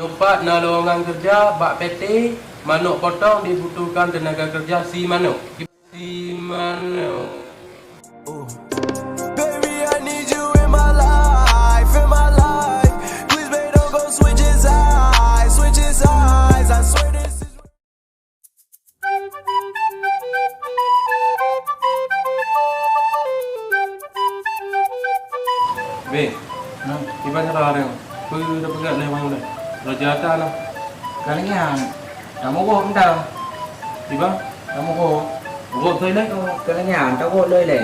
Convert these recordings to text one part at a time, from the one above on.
Empat lowongan kerja bak PT, manuk potong dibutuhkan tenaga kerja si manuk. Si manuk. Baby, I need you in my life, in my life. Please, babe, don't go switch his eyes, switch his eyes. I swear this is. Be, iban sekarang. Aku dah pegat dah mau dah. Raja atas lah. Kalanya kamu go không đâu. Iban, Kamu go. gộp thôi đấy. Kalanya tao go lơi leh.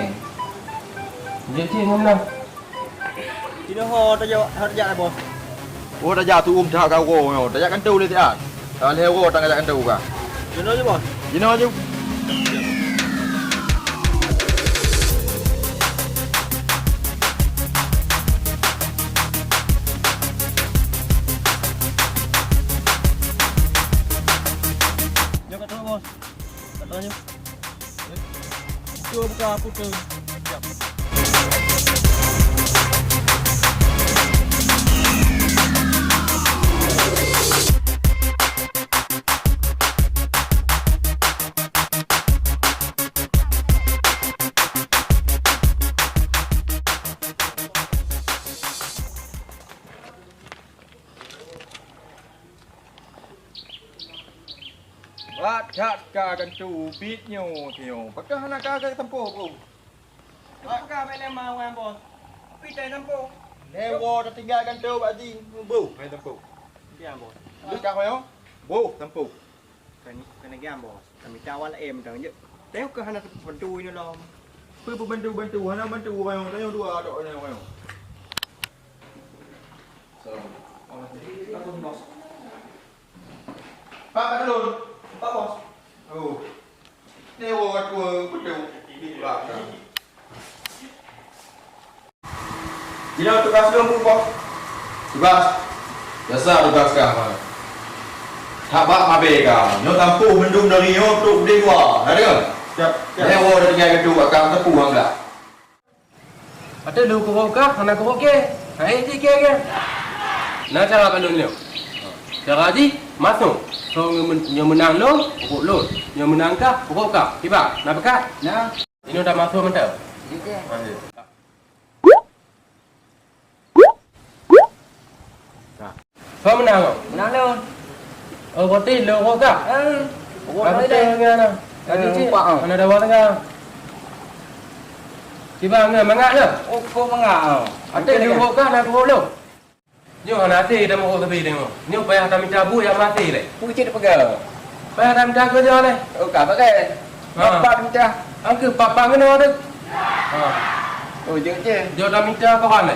Jadi sih ngom dah. Sino ho tayo harja na boss. Oh, dah jatuh dah kau go, dah kan tu le dia. Dah leh go tang kan tu ka. Sino je boss. Jino je. Yo kat sana boss. Kat sana. Buka aku tu. Siap. Rat kat ka kan tu beat nyo tio. Pakah nak ka tempo bro.Aka mai lema wan boss. Pi tai nampo. Lewo dah tinggalkan tu baji bro. Hai tempo. Diam boss. Lu cak yo. Bro, tempo. Kena diam boss. Kami cawan em tang je. Teo ke hana bantu ni lo. Pu bantu hana bantu bayo. Tayo dua dok ni bayo. So. Apa ni bos? Pak Kadun. Pak boss. Oh. Lewo kat tu bantu. Pula. Jino tugas lu bos. Tugas. Biasa tugas kah. Tak bak mabe ka. Nyo tampu mendung dari nyo tu di dua. Ada ke? Siap. Lewo dah tinggal kat tu kat kam tepu hang dak. Ada lu kau kah? Anak kau ke? Hai si ke ke? Nah cara balun lu. Cara di masuk. So yang menang lu, pokok lu. Yang menang kah? Pokok kah? Tiba. Nak pekat? Nah, Ini dah masuk mentau. gitu. Kau menang kau? Menang luôn. Oh, berarti lu kau kah? Go Ada lơi leh. tengah nah. Ada cik. Pak. Mana ada orang tengah. Tiba ngah mangak je. Oh, kau mangak. Ada lu kau kah? Nak kau lu. Nyo nanti dah mau tapi tengok. Nyo payah tak minta bu yang mati le. Pucit pegang. Payah tak minta kerja le. Oh, cả pakai. Bapak minta. Angke papa kena ada. Ha. Oh, je je. Dia dah minta kawan le.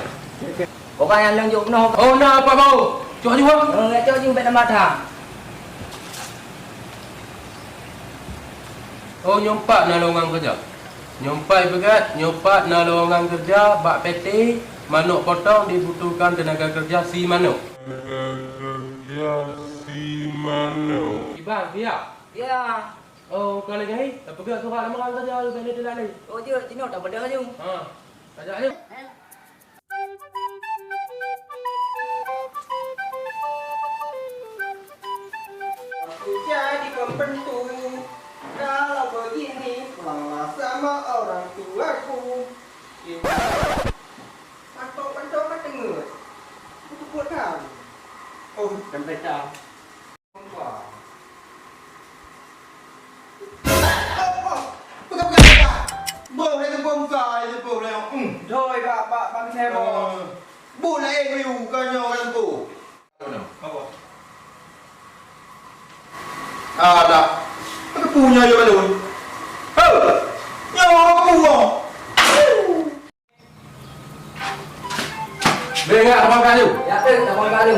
Kau kan yang lenjuk noh. Oh, nak apa bau? Cuak juga. Nggak tahu juga nama dah. Oh, nyompak nak lowongan kerja. Nyompak pegat, nyompak nak lowongan kerja bak PT, manuk potong dibutuhkan tenaga kerja si manuk. Ibang, biar. Ya. Oh, kalau ni, tak pegat surat nama orang kerja lu benda dia ni. Oh, je tino tak benda je. Ha. Ajak dia. Aku jadi pembantu. Kalau begini, malah sama orang tuaku. Bantu kan dengar. Untuk buat kan? Oh, dan baca. Bro, hai tempo muka, tempo le. Thôi, bạn xem rồi. Bu la e ko ka nyo ka tempo. Apa? Ada. Apa punya yo balun? Oh. Nyo ka pu mo. Dengar abang kayu. Ya, tu tak mau balu.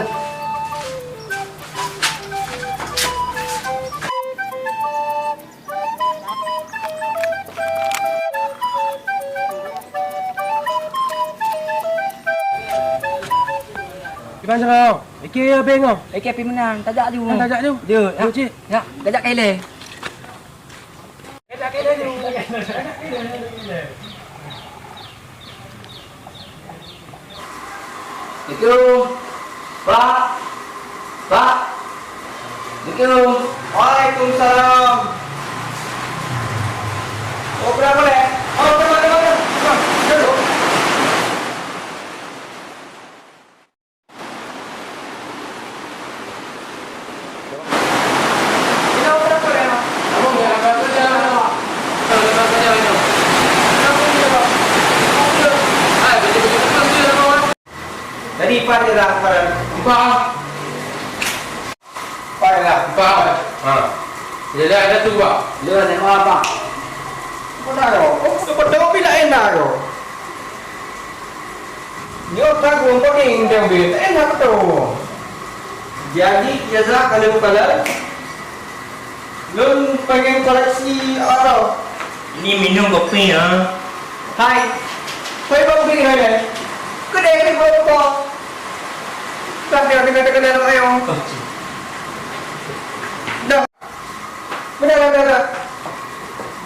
Ibang sekarang. Ikir ya beng kau. KP menang, tajak je. Tajak tu. Dia, Ya, cik. Ya, tajak kele. Tajak kele tu. Itu Pak Pak. Assalamualaikum. Waalaikumsalam. Oh, berapa deh? Oh, berapa? Duduk. Ini berapa deh? Kamu nggak ada kerja. Kalau ada kerja ini. Betul-betul kerja kawan. Jadi Pak je lah, Pak. Empat. Pak je lah. Empat. Jadi ada tu Pak. Lu tengok apa? Benar dong. Oh, betul bila enak dong. Ni otak gua pakai indang bet. Enak betul. Jadi jasa kalau kalau Lun pengen koleksi apa? Ini minum kopi ya. Hai. Saya baru beli hari. Kedai ni baru kau. Tak dia kena kena ayo. Dah. Benar.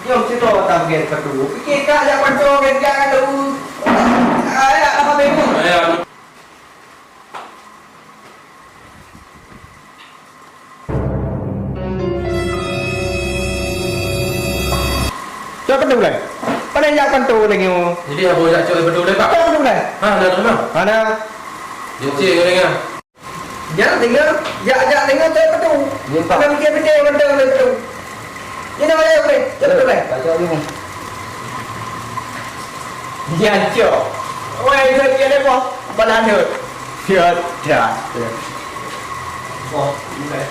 Jom situ tak pergi ke tu. Fikir kak jak pancor ke jangan tu. Ayah apa bego? Ayah. Coba tu boleh. Mana jak pancor lagi mu? Jadi apa nak cakap betul dah Pak? Coba tu boleh. Nak terima. Mana? Dia cik kau dengar. Jak tinggal, jak tinggal tu tu. Ya, Pak. Mana fikir betul tu. Ini mana boleh? Coba tu boleh. Tak jawab ni. Dia cok. Wei, dia ni apa? Banana. Dia dah. Oh, boleh.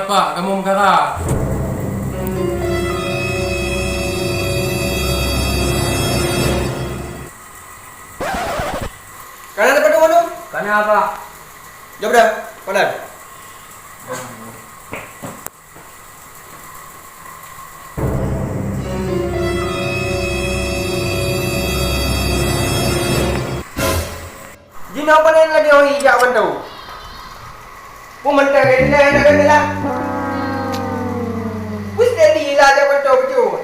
Pak, kamu mengkara. Kanan depan tu mana? Karena apa? Jom dah. Kanan. Jin apa ni lagi oi jak bantu. Pun mentah ke dia nak kena lah. Wis jadi lah jak bantu betul.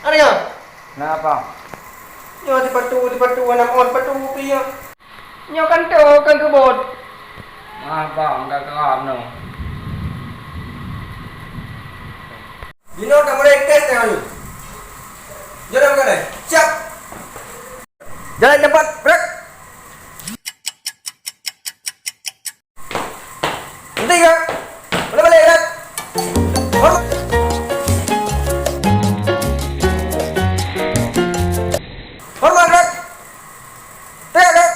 Ada ya? Kenapa? Nyo di patu anak on patu piya. Nyo kan tu kan kebot. Apa? Enggak keram no. Dino dah mulai test tengok ni. Jalan ke ni? Siap. Jalan cepat, break. Berhenti ke? Boleh balik kan? Hormat. Hormat kan? Tengok kan?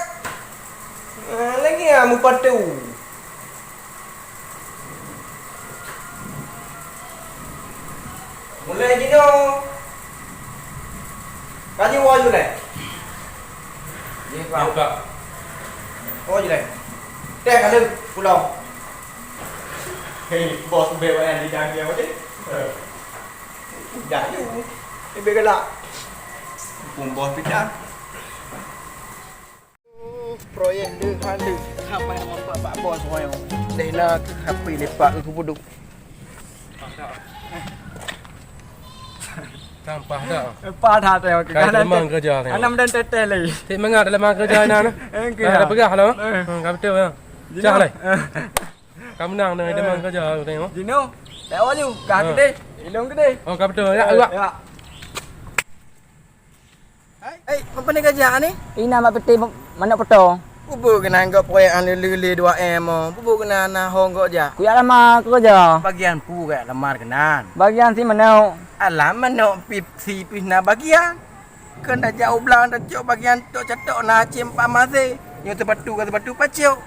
Lagi kamu patu. Mulai Dino. Kaji wall je lah. Ya, Ya Pak. Oh je lah. Teh kalau pulau. Hei, bos bewa yang di dalam dia macam ni. Dah je. Lebih gelap. Pun bos pindah. Proyek dia ada. Sampai nama pak bos semua yang. Dah nak ke HP lepak ke kubuduk. Sampah dah. Apa dah tengok ke Kau memang kerja ni. Anam dan tetel lagi. Tik mengat dalam kerja ni nah. Dah pegah lah. Kau betul ya. Cah lai. Kamu nang dengan demam kerja tu tengok. Dino, lewat je. Kah gede. Ilong gede. Oh, kau betul ya. Awak. Ya. Hei, apa ni kerja ni? Ina mak peti mana potong. Bubu kena anggap proyek lele 2M. Bubu kena nak hong kau je. Ku ya lama kerja. Bagian pu kat lemar kenan. Bagian si mana? Alam mana pipsi pina bagian. Kena jauh belang dah cok bagian tok cetok na cempak masih. Yang terbatu pacok.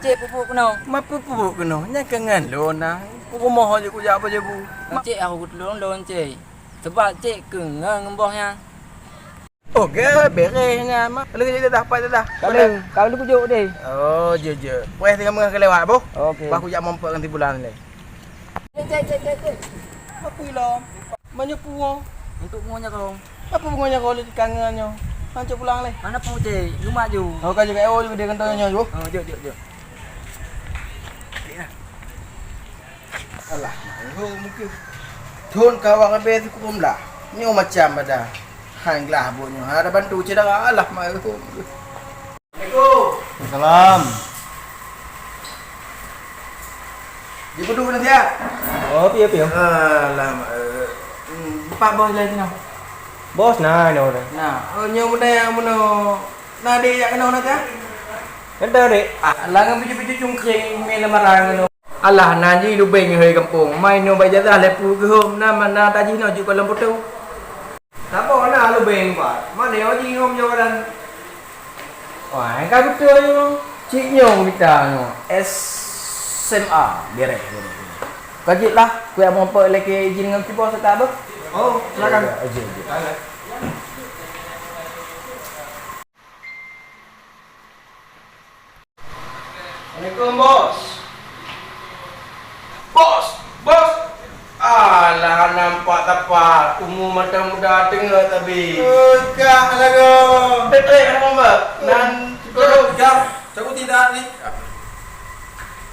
Cik pupuk kena. Mapu pu kena. Nya kengan lo na. Ku moh je ku jak apa je bu. Cik aku lon cik. Sebab cik kengang ngembahnya. Okey, beresnya mah. Kalau kita dah dapat dah. Kalau kujuk deh. Oh, je. Puas tengah mengah kelewat bu. Okey. Aku jak mampu nanti bulan ni. Cik. Apa ilo? Banyak puang. Untuk muanya kau. Apa bunganya kau di kangannya? Cik pulang ni. Mana pun cik? Rumah je. Oh, kan juga juga dia kentanya je. Jom. Alah, mungkin. Thun kawan habis hukum lah. Ni macam pada. Hang lah bunyo. Ada bantu cik dah. Alah, mak aku. Assalamualaikum. Salam. Dia duduk nanti ya. Oh, piye. Alah, Pak bos lagi nak. Bos nah no. Nah, nyo muda yang muno. Nah, dia kena nanti ya. Kata dek. Alah, ngam biju-biju cungkring main lemarang no. Alah, nanti lu beng hei kampung. Main no bajazah lepu ke hom na mana taji no ju kolam putu. Apa na lu beng pak? Mana yo ji ngom yo dan. Wah, ka putu yo. Cik nyong kita no. SMA beres. Kajit lah, ku yang mampu lagi izin dengan si bos tak apa. Oh, silakan. Izin. Assalamualaikum bos. Bos. Alah nampak tapak umur mata muda tengah tapi. Enggak lagu. Kenapa mbak? Nan cukup jam. Aku tidak ni.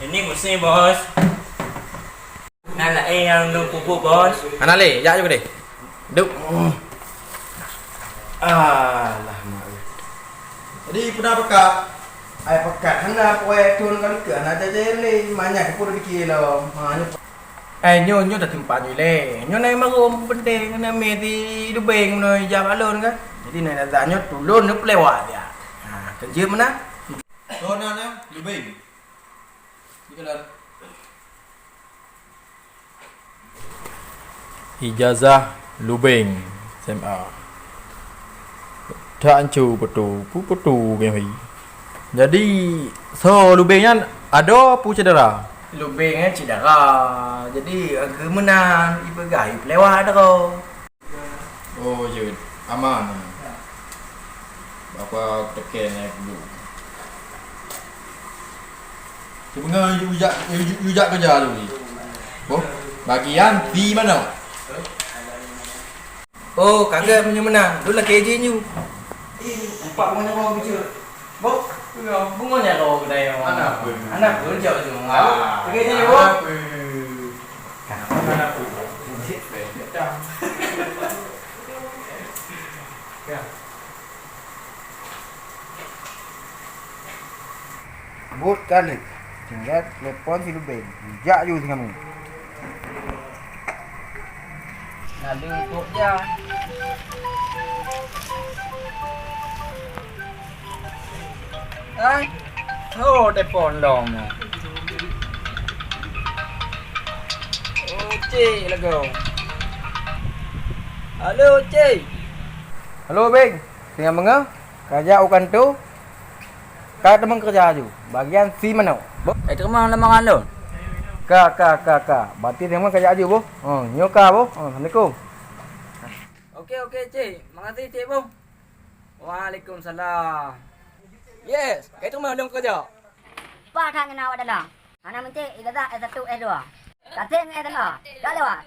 Ini kursi bos. Anak yang nung pupuk bos. Anak le, jak juga deh. Duk. Alah mak. Jadi pernah pekat. Ai pekat hana poe tun kan ke anak jaje le banyak pun fikir lo. Nyo dah tempat ni le. Nyo nai marum penting na me di dubeng noi jam alon kan. Jadi nai dah nyo tulun nu lewat dia. Ha, kerja mana? Donanya lebih. Dikelar. Ijazah Lubeng SMA. Tak ancu betul. Putu game hari. Jadi so Lubengnya ada pu cedera. Lubeng cedera. Jadi agak menang ibu gaib lewat dah. Oh, je. Aman. Bapa teken naik dulu. Sebenarnya you kerja dulu ni. Oh, bagian di mana? Oh, kagak punya menang. Dulu lah KJ ni. Empat punya kau bicara. Bok, bunganya kau kedai orang. Anak pun jauh tu. KJ ni bok. Anak pun. Bot kali. Tinggal telepon si Lubeng. Jak you dengan kamu. Lalu untuk je. Ai. Oh, telefon long. Oh, cik lagu. Halo, cik. Halo Beng. Tengah mengah? Kerja ukan tu. Kau teman kerja tu. Bagian si mana? Terima lamaran lo. Ka. Berarti teman kerja tu, boh. Nyoka, boh. Assalamualaikum. Okey, cik. Makasih, cik, bu. Waalaikumsalam. Yes, itu mah belum kerja. Pak kan kenal adalah. Anak mencik ijazah S1 S2. Kasih dengan S2. Tak lewat.